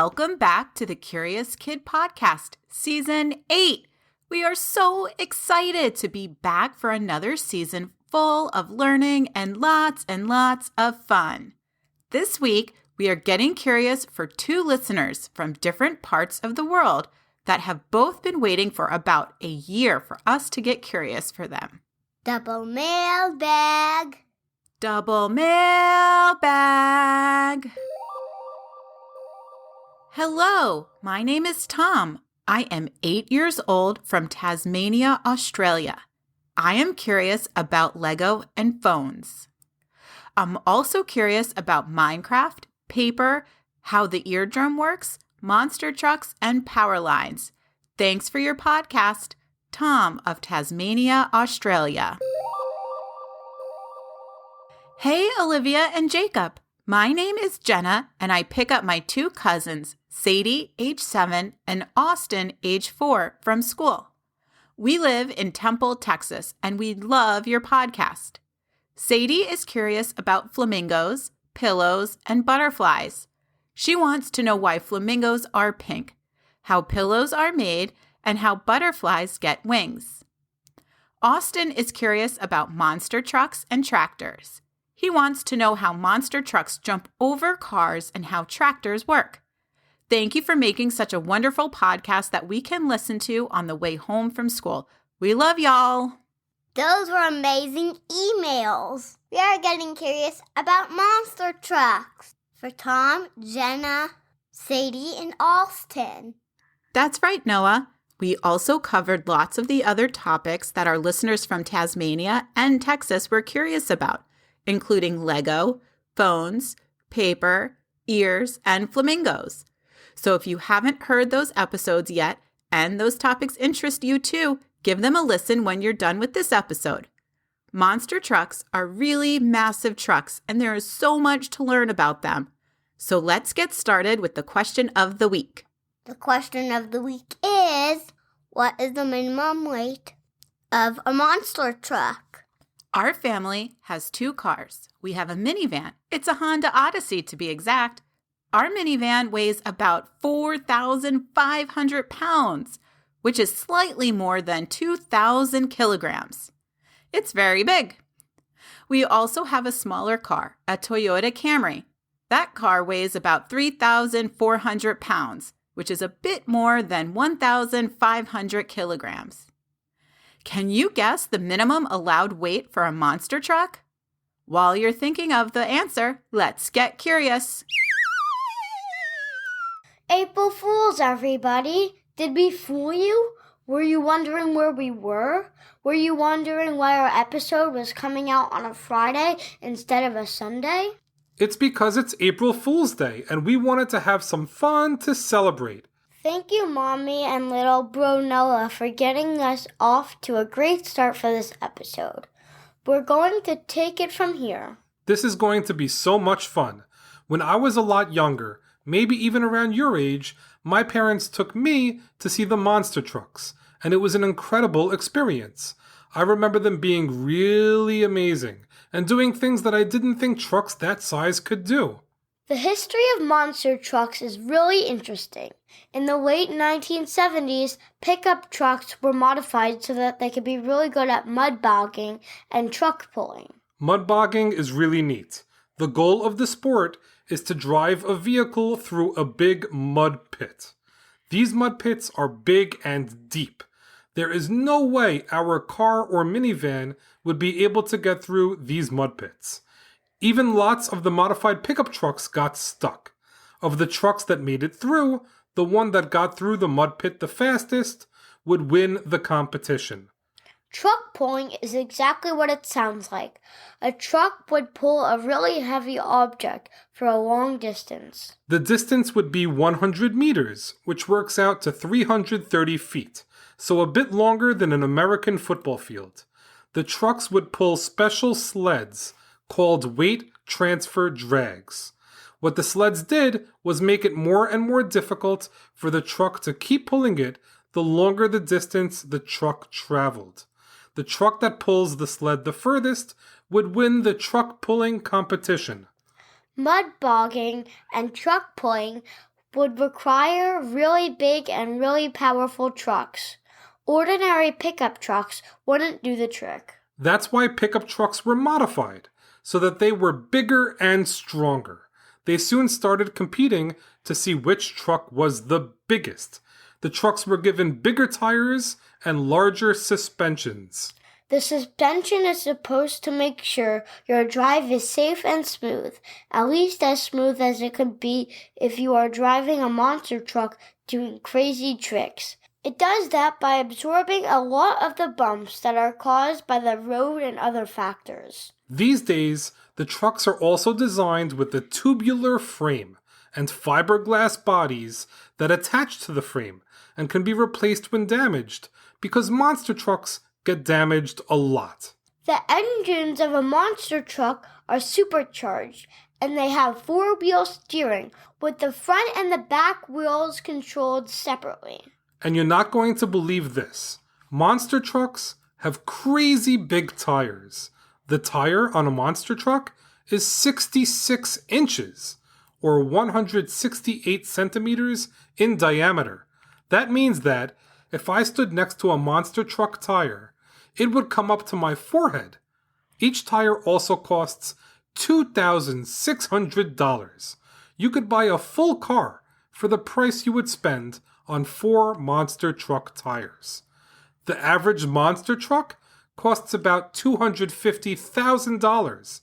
Welcome back to the Curious Kid Podcast, Season 8. We are so excited to be back for another season full of learning and lots of fun. This week, we are getting curious for two listeners from different parts of the world that have both been waiting for about a year for us to get curious for them. Double mailbag. Double mailbag. Hello, my name is Tom. I am 8 years old from Tasmania, Australia. I am curious about Lego and phones. I'm also curious about Minecraft, paper, how the eardrum works, monster trucks, and power lines. Thanks for your podcast, Tom of Tasmania, Australia. Hey, Olivia and Jacob. My name is Jenna, and I pick up my two cousins, Sadie, age 7, and Austin, age 4, from school. We live in Temple, Texas, and we love your podcast. Sadie is curious about flamingos, pillows, and butterflies. She wants to know why flamingos are pink, how pillows are made, and how butterflies get wings. Austin is curious about monster trucks and tractors. He wants to know how monster trucks jump over cars and how tractors work. Thank you for making such a wonderful podcast that we can listen to on the way home from school. We love y'all. Those were amazing emails. We are getting curious about monster trucks for Tom, Jenna, Sadie, and Austin. That's right, Noah. We also covered lots of the other topics that our listeners from Tasmania and Texas were curious about, including Lego, phones, paper, ears, and flamingos. So if you haven't heard those episodes yet, and those topics interest you too, give them a listen when you're done with this episode. Monster trucks are really massive trucks, and there is so much to learn about them. So let's get started with the question of the week. The question of the week is, what is the minimum weight of a monster truck? Our family has 2 cars. We have a minivan. It's a Honda Odyssey to be exact. Our minivan weighs about 4,500 pounds, which is slightly more than 2,000 kilograms. It's very big. We also have a smaller car, a Toyota Camry. That car weighs about 3,400 pounds, which is a bit more than 1,500 kilograms. Can you guess the minimum allowed weight for a monster truck? While you're thinking of the answer, let's get curious. April Fools, everybody! Did we fool you? Were you wondering where we were? Were you wondering why our episode was coming out on a Friday instead of a Sunday? It's because it's April Fool's Day, and we wanted to have some fun to celebrate. Thank you, Mommy and little bro Noah, for getting us off to a great start for this episode. We're going to take it from here. This is going to be so much fun. When I was a lot younger, maybe even around your age, my parents took me to see the monster trucks, and it was an incredible experience. I remember them being really amazing and doing things that I didn't think trucks that size could do. The history of monster trucks is really interesting. In the late 1970s, pickup trucks were modified so that they could be really good at mud bogging and truck pulling. Mud bogging is really neat. The goal of the sport is to drive a vehicle through a big mud pit. These mud pits are big and deep. There is no way our car or minivan would be able to get through these mud pits. Even lots of the modified pickup trucks got stuck. Of the trucks that made it through, the one that got through the mud pit the fastest would win the competition. Truck pulling is exactly what it sounds like. A truck would pull a really heavy object for a long distance. The distance would be 100 meters, which works out to 330 feet, so a bit longer than an American football field. The trucks would pull special sleds called weight transfer drags. What the sleds did was make it more and more difficult for the truck to keep pulling it the longer the distance the truck traveled. The truck that pulls the sled the furthest would win the truck pulling competition. Mud bogging and truck pulling would require really big and really powerful trucks. Ordinary pickup trucks wouldn't do the trick. That's why pickup trucks were modified, so that they were bigger and stronger. They soon started competing to see which truck was the biggest. The trucks were given bigger tires and larger suspensions. The suspension is supposed to make sure your drive is safe and smooth, at least as smooth as it could be if you are driving a monster truck doing crazy tricks. It does that by absorbing a lot of the bumps that are caused by the road and other factors. These days, the trucks are also designed with a tubular frame and fiberglass bodies that attach to the frame and can be replaced when damaged, because monster trucks get damaged a lot. The engines of a monster truck are supercharged, and they have 4-wheel steering, with the front and the back wheels controlled separately. And you're not going to believe this. Monster trucks have crazy big tires. The tire on a monster truck is 66 inches, or 168 centimeters in diameter. That means that if I stood next to a monster truck tire, it would come up to my forehead. Each tire also costs $2,600. You could buy a full car for the price you would spend on 4 monster truck tires. The average monster truck costs about $250,000.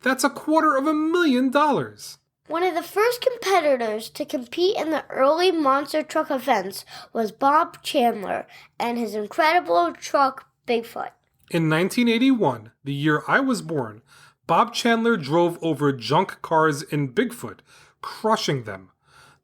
That's $250,000. One of the first competitors to compete in the early monster truck events was Bob Chandler and his incredible truck Bigfoot. In 1981, the year I was born, Bob Chandler drove over junk cars in Bigfoot, crushing them.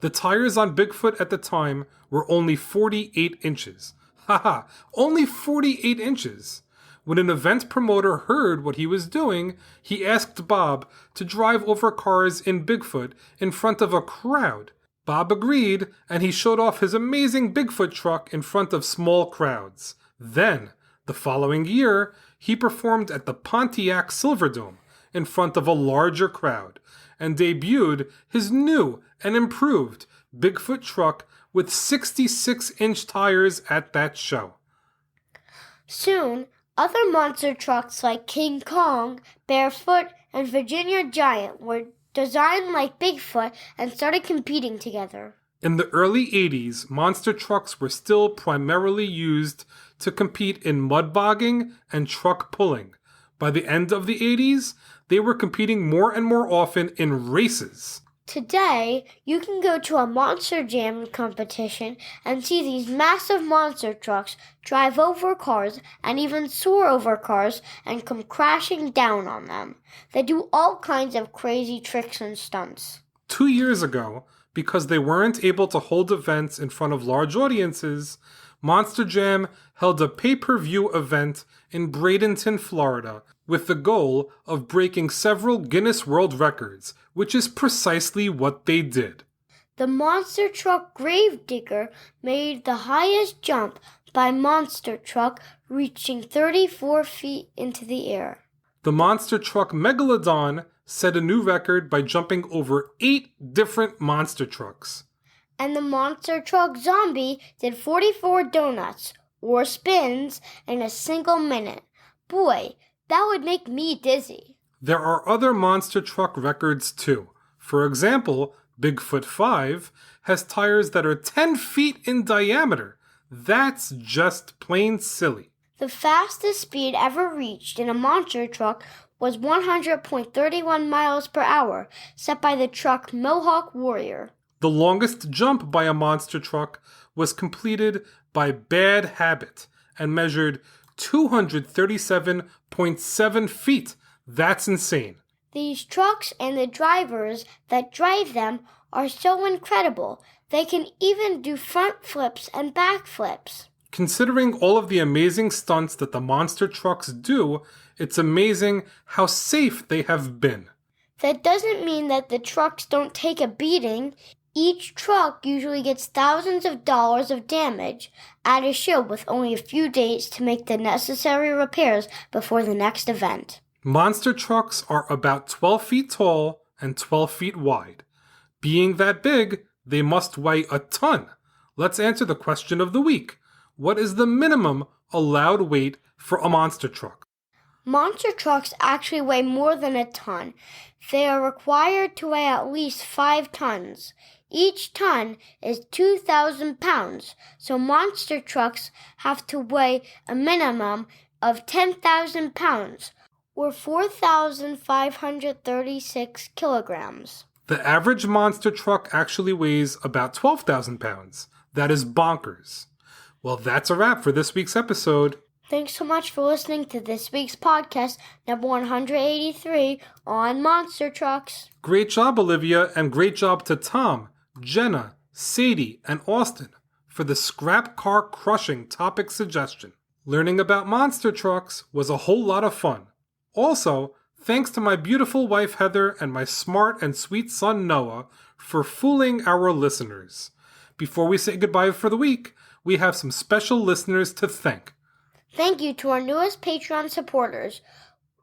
The tires on Bigfoot at the time were only 48 inches. Haha, only 48 inches. When an event promoter heard what he was doing, he asked Bob to drive over cars in Bigfoot in front of a crowd. Bob agreed, and he showed off his amazing Bigfoot truck in front of small crowds. Then, the following year, he performed at the Pontiac Silverdome in front of a larger crowd and debuted his new and improved Bigfoot truck with 66-inch tires at that show. Soon, other monster trucks like King Kong, Barefoot, and Virginia Giant were designed like Bigfoot and started competing together. In the early 80s, monster trucks were still primarily used to compete in mud bogging and truck pulling. By the end of the 80s, they were competing more and more often in races. Today, you can go to a Monster Jam competition and see these massive monster trucks drive over cars and even soar over cars and come crashing down on them. They do all kinds of crazy tricks and stunts. 2 years ago, because they weren't able to hold events in front of large audiences, Monster Jam held a pay-per-view event in Bradenton, Florida, with the goal of breaking several Guinness World Records, which is precisely what they did. The monster truck Gravedigger made the highest jump by monster truck, reaching 34 feet into the air. The monster truck Megalodon set a new record by jumping over 8 different monster trucks. And the monster truck Zombie did 44 donuts, or spins, in a single minute. Boy, that would make me dizzy. There are other monster truck records too. For example, Bigfoot 5 has tires that are 10 feet in diameter. That's just plain silly. The fastest speed ever reached in a monster truck was 100.31 miles per hour, set by the truck Mohawk Warrior. The longest jump by a monster truck was completed by Bad Habit and measured 237.7 feet. That's insane. These trucks and the drivers that drive them are so incredible. They can even do front flips and back flips. Considering all of the amazing stunts that the monster trucks do, it's amazing how safe they have been. That doesn't mean that the trucks don't take a beating. Each truck usually gets thousands of dollars of damage at a show with only a few days to make the necessary repairs before the next event. Monster trucks are about 12 feet tall and 12 feet wide. Being that big, They must weigh a ton. Let's answer the question of the week. What is the minimum allowed weight for a monster truck? Monster trucks actually weigh more than a ton. They are required to weigh at least 5 tons. Each ton is 2,000 pounds, so monster trucks have to weigh a minimum of 10,000 pounds, or 4,536 kilograms. The average monster truck actually weighs about 12,000 pounds. That is bonkers. Well, that's a wrap for this week's episode. Thanks so much for listening to this week's podcast, number 183 on monster trucks. Great job, Olivia, and great job to Tom, Jenna, Sadie, and Austin for the scrap car crushing topic suggestion. Learning about monster trucks was a whole lot of fun. Also, thanks to my beautiful wife Heather and my smart and sweet son Noah for fooling our listeners. Before we say goodbye for the week, we have some special listeners to thank. Thank you to our newest Patreon supporters,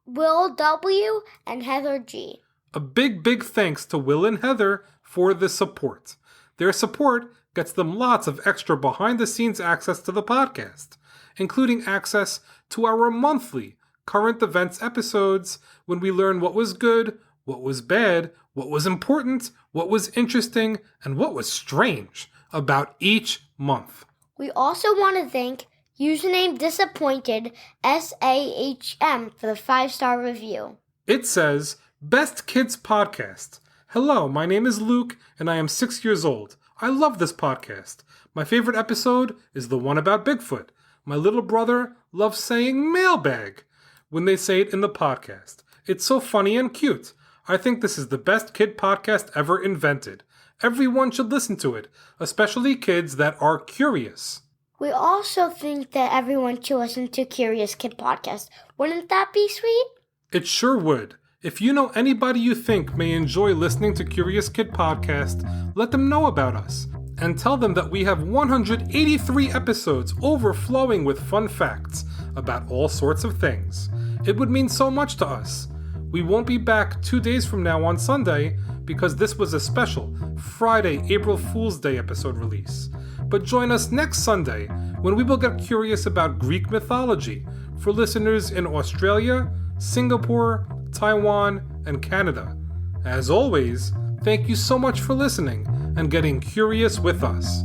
Will W. and Heather G. A big thanks to Will and Heather for the support. Their support gets them lots of extra behind-the-scenes access to the podcast, including access to our monthly current events episodes when we learn what was good, what was bad, what was important, what was interesting, and what was strange about each month. We also want to thank username Disappointed SAHM for the 5-star review. It says, Best Kids Podcast. Hello, my name is Luke, and I am 6 years old. I love this podcast. My favorite episode is the one about Bigfoot. My little brother loves saying mailbag when they say it in the podcast. It's so funny and cute. I think this is the best kid podcast ever invented. Everyone should listen to it, especially kids that are curious. We also think that everyone should listen to Curious Kid Podcast. Wouldn't that be sweet? It sure would. If you know anybody you think may enjoy listening to Curious Kid Podcast, let them know about us. And tell them that we have 183 episodes overflowing with fun facts about all sorts of things. It would mean so much to us. We won't be back 2 days from now on Sunday because this was a special Friday, April Fool's Day episode release. But join us next Sunday when we will get curious about Greek mythology for listeners in Australia, Singapore, Taiwan, and Canada. As always, thank you so much for listening and getting curious with us.